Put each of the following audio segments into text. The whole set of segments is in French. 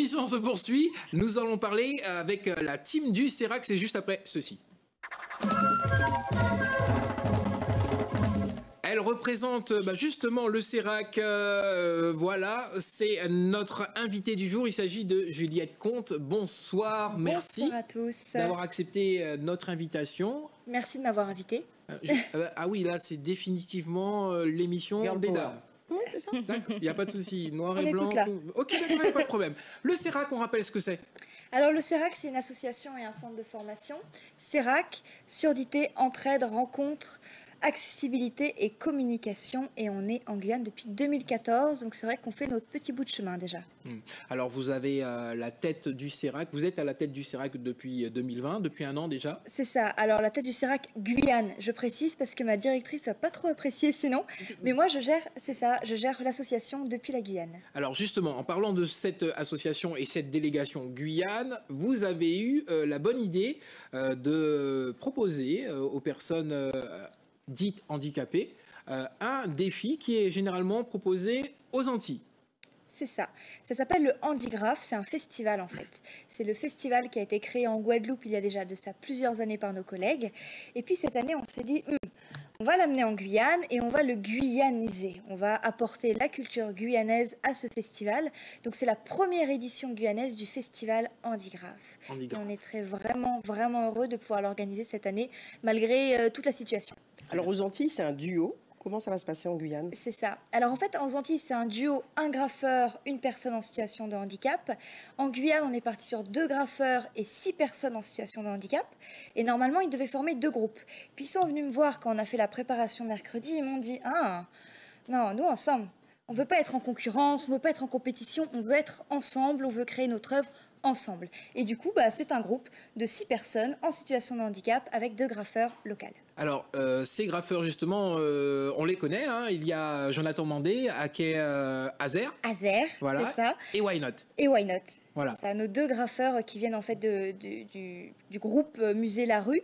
l'émission se poursuit. Nous allons parler avec la team du CERAC. C'est juste après ceci. Elle représente justement le CERAC. Voilà, c'est notre invité du jour. Il s'agit de Juliette Comte. Bonsoir, merci. Bonsoir à tous. D'avoir accepté notre invitation. Merci de m'avoir invité. Ah oui, là, c'est définitivement l'émission des dames. Oui, c'est ça. D'accord, il n'y a pas de souci. Noir On et est blanc. toutes là. Ok, d'accord, pas de problème. Le CERAC, on rappelle ce que c'est. Alors le CERAC, c'est une association et un centre de formation. CERAC, surdité, entraide, rencontre, accessibilité et communication. Et on est en Guyane depuis 2014, donc c'est vrai qu'on fait notre petit bout de chemin déjà. Alors vous avez la tête du CERAC, vous êtes à la tête du CERAC depuis 2020, depuis un an déjà. C'est ça, alors la tête du CERAC Guyane, je précise parce que ma directrice va pas trop apprécier sinon, mais moi je gère, c'est ça, je gère l'association depuis la Guyane. Alors justement, en parlant de cette association et cette délégation Guyane, vous avez eu la bonne idée de proposer aux personnes dites handicapées un défi qui est généralement proposé aux Antilles. C'est ça. Ça s'appelle le Handigraph. C'est un festival en fait. C'est le festival qui a été créé en Guadeloupe il y a déjà de ça plusieurs années par nos collègues. Et puis cette année, on s'est dit, on va l'amener en Guyane et on va le guyaniser. On va apporter la culture guyanaise à ce festival. Donc c'est la première édition guyanaise du festival Handigraph. Et on est vraiment heureux de pouvoir l'organiser cette année malgré toute la situation. Alors aux Antilles, c'est un duo. Comment ça va se passer en Guyane? C'est ça. Alors en fait, en Antilles, c'est un duo, un graffeur, une personne en situation de handicap. En Guyane, on est parti sur 2 graffeurs et 6 personnes en situation de handicap. Et normalement, ils devaient former 2 groupes. Puis ils sont venus me voir quand on a fait la préparation mercredi. Ils m'ont dit, ah, non, nous ensemble, on ne veut pas être en concurrence, on ne veut pas être en compétition, on veut être ensemble, on veut créer notre œuvre ensemble. Et du coup, c'est un groupe de 6 personnes en situation de handicap avec 2 graffeurs locaux. Alors, ces graffeurs, justement, on les connaît. Hein. Il y a Jonathan Mandé, Ake Azer. Azer, voilà. C'est ça. Et Why Not. Et Why Not. Voilà. C'est nos 2 graffeurs qui viennent en fait du groupe Musée La Rue,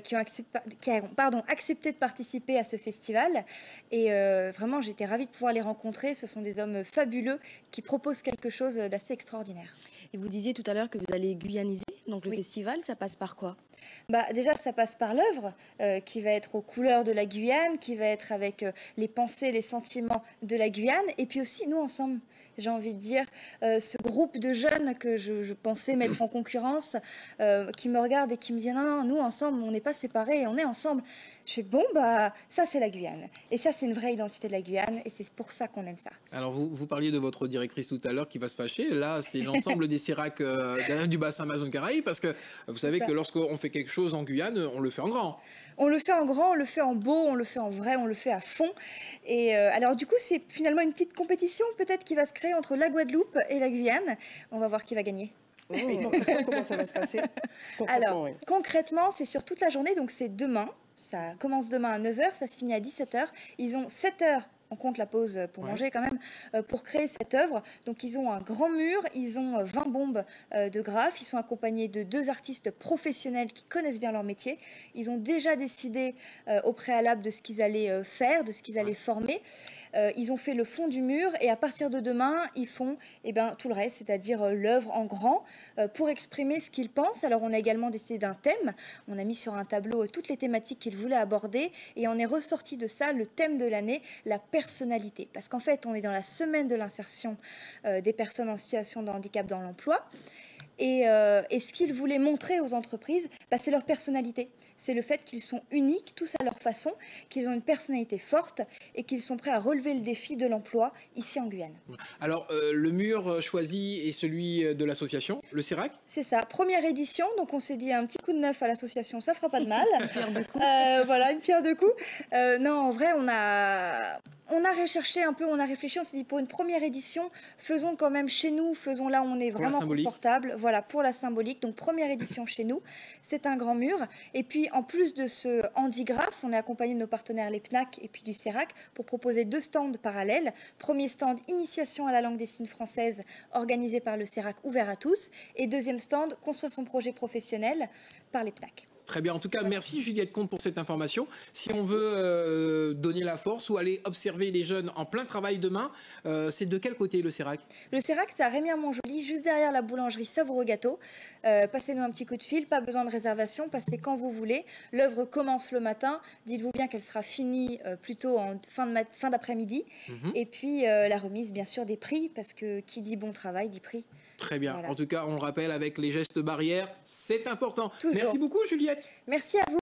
qui ont accepté de participer à ce festival. Et vraiment, j'étais ravie de pouvoir les rencontrer. Ce sont des hommes fabuleux qui proposent quelque chose d'assez extraordinaire. Et vous disiez tout à l'heure que vous allez guyaniser, donc le festival, ça passe par quoi? Déjà, ça passe par l'œuvre qui va être aux couleurs de la Guyane, qui va être avec les pensées, les sentiments de la Guyane, et puis aussi nous ensemble. J'ai envie de dire, ce groupe de jeunes que je pensais mettre en concurrence, qui me regardent et qui me disent non, nous ensemble, on n'est pas séparés, on est ensemble. Je fais ça c'est la Guyane. Et ça c'est une vraie identité de la Guyane et c'est pour ça qu'on aime ça. Alors vous parliez de votre directrice tout à l'heure qui va se fâcher. Là c'est l'ensemble des CERAC du bassin Amazon-Caraïbes parce que vous savez que lorsqu'on fait quelque chose en Guyane, on le fait en grand. On le fait en grand, on le fait en beau, on le fait en vrai, on le fait à fond. Et alors du coup c'est finalement une petite compétition peut-être qui va se créer entre la Guadeloupe et la Guyane. On va voir qui va gagner. Et comment ça va se passer Alors, concrètement, c'est sur toute la journée, donc c'est demain. Ça commence demain à 9h, ça se finit à 17h. Ils ont 7 heures, on compte la pause pour manger quand même, pour créer cette œuvre. Donc ils ont un grand mur, ils ont 20 bombes de graphes, ils sont accompagnés de 2 artistes professionnels qui connaissent bien leur métier. Ils ont déjà décidé au préalable de ce qu'ils allaient faire, de ce qu'ils allaient former. Ils ont fait le fond du mur et à partir de demain, ils font tout le reste, c'est-à-dire l'œuvre en grand pour exprimer ce qu'ils pensent. Alors on a également décidé d'un thème. On a mis sur un tableau toutes les thématiques qu'ils voulaient aborder et on est ressorti de ça le thème de l'année, la personnalité. Parce qu'en fait, on est dans la semaine de l'insertion des personnes en situation de handicap dans l'emploi. Et ce qu'ils voulaient montrer aux entreprises, c'est leur personnalité. C'est le fait qu'ils sont uniques, tous à leur façon, qu'ils ont une personnalité forte et qu'ils sont prêts à relever le défi de l'emploi ici en Guyane. Alors, le mur choisi est celui de l'association, le CERAC? C'est ça, première édition, donc on s'est dit un petit coup de neuf à l'association, ça fera pas de mal. Une pierre deux coups. Voilà, une pierre deux coups. Non, en vrai, on a recherché un peu, on a réfléchi, on s'est dit pour une première édition, faisons quand même chez nous, faisons là où on est vraiment confortable. Voilà, pour la symbolique. Donc première édition chez nous, c'est un grand mur. Et puis en plus de ce handigraphe, on est accompagné de nos partenaires les PNAC et puis du CERAC pour proposer 2 stands parallèles. Premier stand, initiation à la langue des signes française, organisé par le CERAC, ouvert à tous. Et deuxième stand, construire son projet professionnel par les PNAC. Très bien. En tout cas, merci Juliette Comte pour cette information. Si on veut donner la force ou aller observer les jeunes en plein travail demain, c'est de quel côté le CERAC? Le CERAC, c'est à Rémière-Montjoly, juste derrière la boulangerie Savoureux Gâteau. Passez-nous un petit coup de fil, pas besoin de réservation, passez quand vous voulez. L'œuvre commence le matin. Dites-vous bien qu'elle sera finie plutôt en fin d'après-midi. Et puis la remise, bien sûr, des prix, parce que qui dit bon travail dit prix. Très bien. Voilà. En tout cas, on le rappelle, avec les gestes barrières, c'est important. Toujours. Merci beaucoup Juliette. Merci à vous.